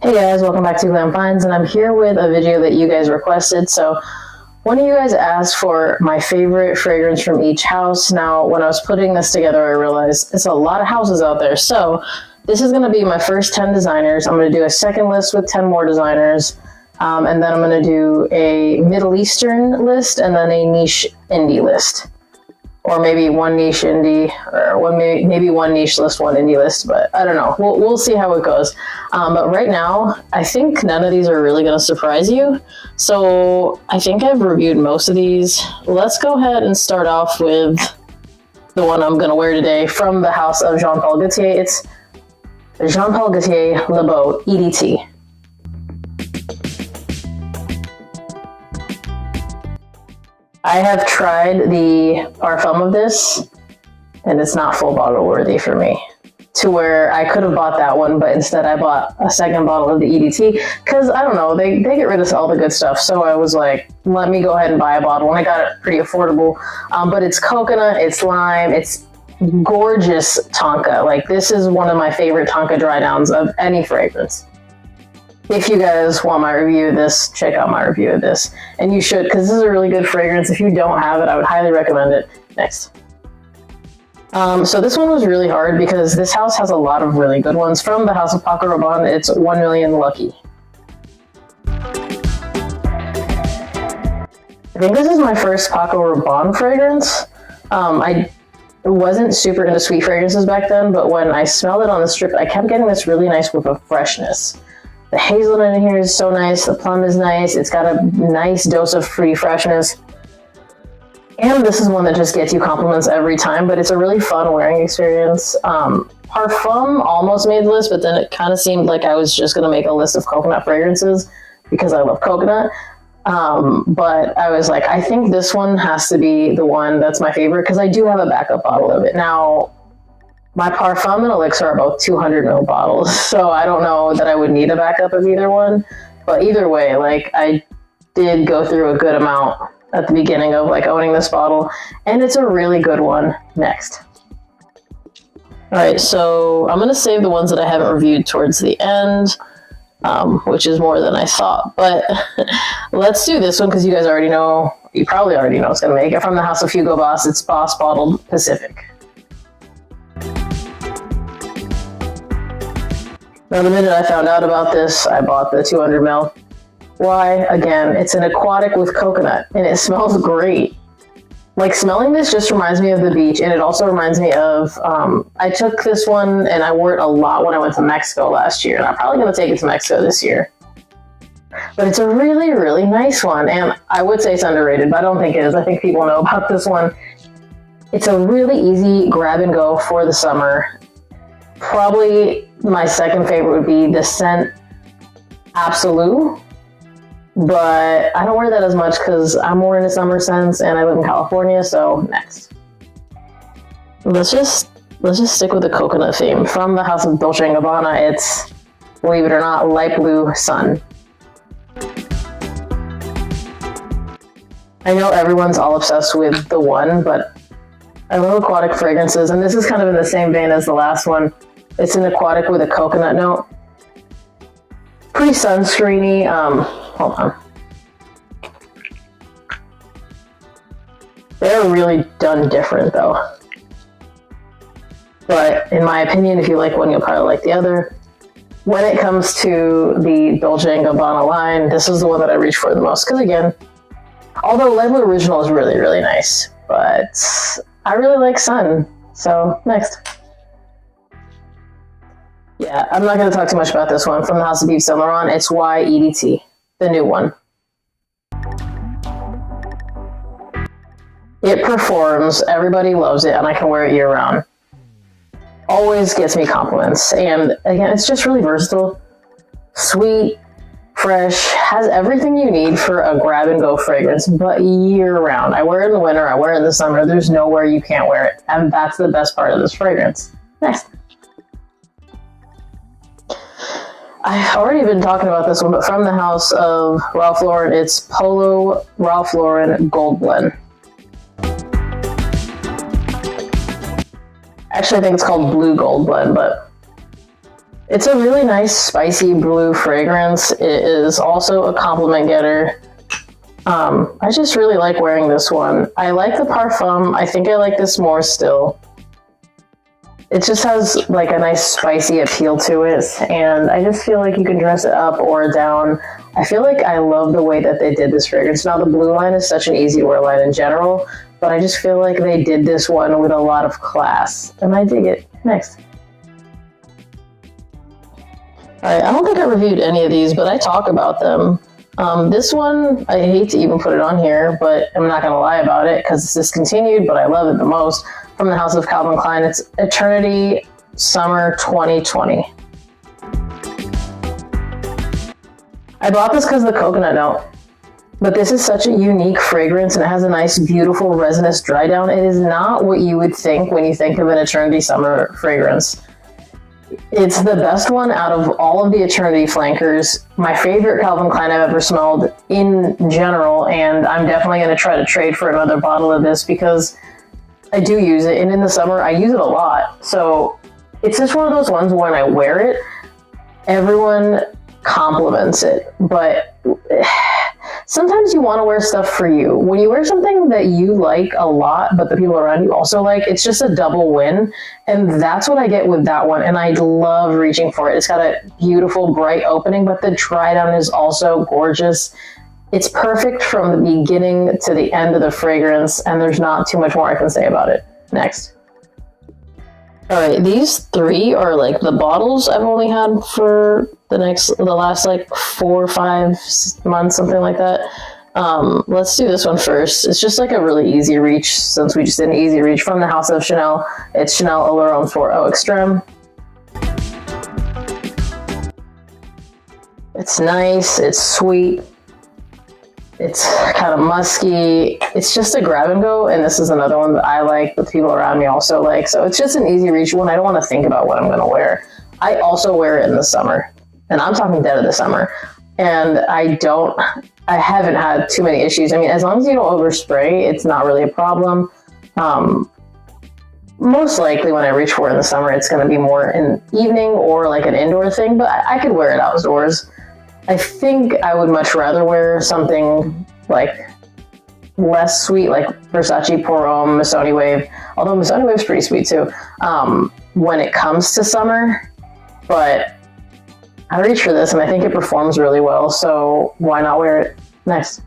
Hey guys, welcome back to Glam Finds, and I'm here with a video that you guys requested. So one of you guys asked for my favorite fragrance from each house. Now, when I was putting this together, I realized it's a lot of houses out there. So this is going to be my first 10 designers. I'm going to do a second list with 10 more designers. And then I'm going to do a Middle Eastern list and then a niche indie list. Or maybe one niche indie, or maybe one niche list, one indie list, but I don't know. We'll see how it goes. But right now, I think none of these are really going to surprise you. So I think I've reviewed most of these. Let's go ahead and start off with the one I'm going to wear today from the house of Jean Paul Gaultier. It's Jean Paul Gaultier Le Beau EDT. I have tried the parfum of this, and it's not full bottle worthy for me. To where I could have bought that one, but instead I bought a second bottle of the EDT, because I don't know, they get rid of all the good stuff. So I was like, let me go ahead and buy a bottle, and I got it pretty affordable. But it's coconut, it's lime, it's gorgeous tonka. Like, this is one of my favorite tonka dry downs of any fragrance. If you guys want my review of this, check out my review of this. And you should, because this is a really good fragrance. If you don't have it, I would highly recommend it. Next. So this one was really hard because this house has a lot of really good ones. From the house of Paco Rabanne, it's 1 Million Lucky. I think this is my first Paco Rabanne fragrance. I wasn't super into sweet fragrances back then, but when I smelled it on the strip, I kept getting this really nice whiff of freshness. The hazelnut in here is so nice, the plum is nice, it's got a nice dose of fruity freshness. And this is one that just gets you compliments every time, but it's a really fun wearing experience. Parfum almost made the list, but then it kind of seemed like I was just going to make a list of coconut fragrances because I love coconut. But I was like, I think this one has to be the one that's my favorite because I do have a backup bottle of it. Now, my Parfum and Elixir are both 200 ml bottles, so I don't know that I would need a backup of either one. But either way, like, I did go through a good amount at the beginning of like owning this bottle, and it's a really good one. Next. Alright, so I'm going to save the ones that I haven't reviewed towards the end, which is more than I thought. But let's do this one because you guys already know, you probably already know it's going to make it. From the house of Hugo Boss, it's Boss Bottled Pacific. Now, the minute I found out about this, I bought the 200 ml. Why? Again, it's an aquatic with coconut, and it smells great. Like, smelling this just reminds me of the beach, and it also reminds me of, I took this one, and I wore it a lot when I went to Mexico last year, and I'm probably going to take it to Mexico this year. But it's a really, really nice one, and I would say it's underrated, but I don't think it is. I think people know about this one. It's a really easy grab and go for the summer. Probably my second favorite would be the scent Absolute, but I don't wear that as much because I'm more into summer scents and I live in California. So next, let's just stick with the coconut theme. From the house of Dolce Gabbana, it's, believe it or not, Light Blue Sun. I know everyone's all obsessed with the one, but I love aquatic fragrances, and this is kind of in the same vein as the last one. It's an aquatic with a coconut note. Pretty sunscreeny. Hold on. They're really done different though. But in my opinion, if you like one, you'll probably like the other. When it comes to the Dolce & Gabbana line, this is the one that I reach for the most. Because again, although Light Blue Original is really, really nice, but I really like Sun. So next. Yeah, I'm not going to talk too much about this one. From the house of Yves Saint Laurent, it's Y EDT, the new one. It performs, everybody loves it, and I can wear it year round. Always gets me compliments, and again, it's just really versatile. Sweet, fresh, has everything you need for a grab and go fragrance, but year round. I wear it in the winter, I wear it in the summer, there's nowhere you can't wear it, and that's the best part of this fragrance. Next. I've already been talking about this one, but from the house of Ralph Lauren, it's Polo Ralph Lauren Gold Blend. Actually, I think it's called Blue Gold Blend, but It's a really nice spicy blue fragrance. It is also a compliment getter. I just really like wearing this one. I like the Parfum. I think I like this more still. It just has like a nice spicy appeal to it, and I just feel like you can dress it up or down. I feel like I love the way that they did this fragrance. Now the blue line is such an easy wear line in general, but I just feel like they did this one with a lot of class, and I dig it. Next. Alright, I don't think I reviewed any of these, but I talk about them. This one, I hate to even put it on here, but I'm not going to lie about it because it's discontinued, but I love it the most. From the house of Calvin Klein, it's Eternity Summer 2020. I bought this because of the coconut note, but this is such a unique fragrance and it has a nice, beautiful resinous dry down. It is not what you would think when you think of an Eternity Summer fragrance. It's the best one out of all of the Eternity flankers. My favorite Calvin Klein I've ever smelled in general, and I'm definitely going to try to trade for another bottle of this because I do use it, and in the summer I use it a lot. So it's just one of those ones when I wear it, everyone compliments it, but sometimes you want to wear stuff for you. When you wear something that you like a lot, but the people around you also like, it's just a double win. And that's what I get with that one. And I love reaching for it. It's got a beautiful, bright opening, but the dry down is also gorgeous. It's perfect from the beginning to the end of the fragrance, and there's not too much more I can say about it. Next. All right, these three are like the bottles I've only had for the last like 4 or 5 months, something like that. Let's do this one first. It's just like a really easy reach, since we just did an easy reach from the house of Chanel. It's Chanel Allure Homme 4 Eau Extreme. It's nice, it's sweet, it's kind of musky. It's just a grab and go, and this is another one that I like, but the people around me also like. So it's just an easy reach one. I don't want to think about what I'm going to wear. I also wear it in the summer, and I'm talking dead of the summer. And I haven't had too many issues. I mean, as long as you don't overspray, it's not really a problem. Most likely when I reach for it in the summer, it's going to be more an evening or like an indoor thing, but I could wear it outdoors. I think I would much rather wear something like less sweet, like Versace Pour Homme, Missoni Wave, although Missoni Wave's pretty sweet too, when it comes to summer. But I reach for this and I think it performs really well, so why not wear it? Next.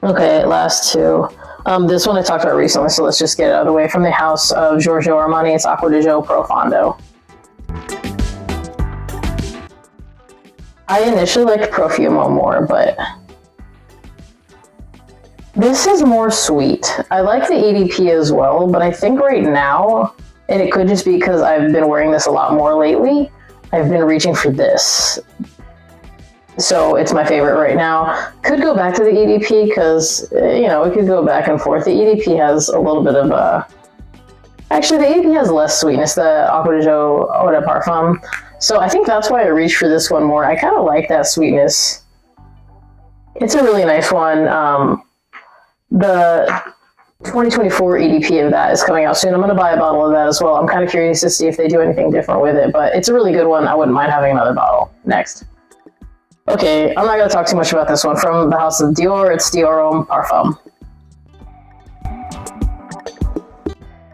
Okay, last two. This one I talked about recently, so let's just get it out of the way. From the house of Giorgio Armani, it's Acqua di Gio Profondo. I initially liked Profumo more, but this is more sweet. I like the EDP as well, but I think right now, and it could just be because I've been wearing this a lot more lately, I've been reaching for this. So it's my favorite right now. Could go back to the EDP because, you know, it could go back and forth. The EDP has a little bit of actually the EDP has less sweetness, the Acqua di Gio Eau de Parfum. So I think that's why I reached for this one more. I kind of like that sweetness. It's a really nice one. The 2024 EDP of that is coming out soon. I'm going to buy a bottle of that as well. I'm kind of curious to see if they do anything different with it, but it's a really good one. I wouldn't mind having another bottle. Next. Okay, I'm not going to talk too much about this one. From the house of Dior, it's Dior Homme Parfum.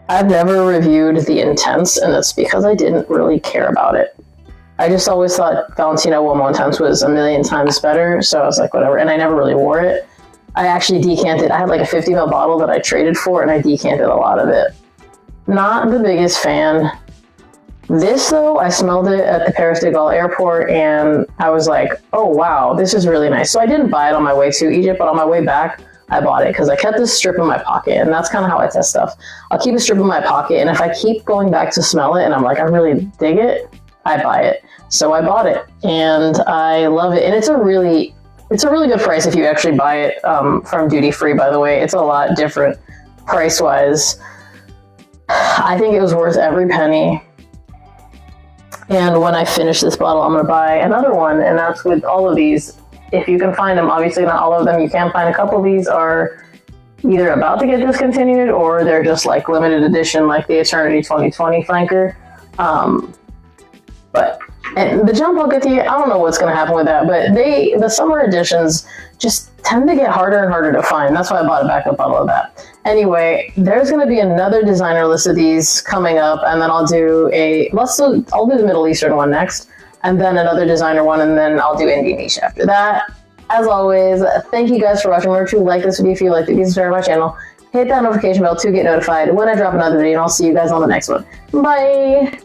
I've never reviewed the Intense, and that's because I didn't really care about it. I just always thought Valentino Intense was a million times better, so I was like, whatever, and I never really wore it. I actually decanted. I had like a 50 ml bottle that I traded for, and I decanted a lot of it. Not the biggest fan. This, though, I smelled it at the Paris de Gaulle airport, and I was like, oh, wow, this is really nice. So I didn't buy it on my way to Egypt, but on my way back, I bought it because I kept this strip in my pocket, and that's kind of how I test stuff. I'll keep a strip in my pocket, and if I keep going back to smell it, and I'm like, I really dig it, I buy it. So I bought it, and I love it. And it's a really good price if you actually buy it from duty free, by the way. It's a lot different price-wise. I think it was worth every penny. And when I finish this bottle, I'm going to buy another one, and that's with all of these. If you can find them, obviously not all of them, you can find a couple of these are either about to get discontinued or they're just like limited edition, like the Eternity 2020 flanker. And the jump I'll get to you, I don't know what's going to happen with that, but the summer editions just tend to get harder and harder to find. That's why I bought a backup bottle of that. Anyway, there's going to be another designer list of these coming up, and then I'll do I'll do the Middle Eastern one next, and then another designer one, and then I'll do indie niche after that. As always, thank you guys for watching. Remember to like this video if you liked it, subscribe to my channel, hit that notification bell to get notified when I drop another video, and I'll see you guys on the next one. Bye!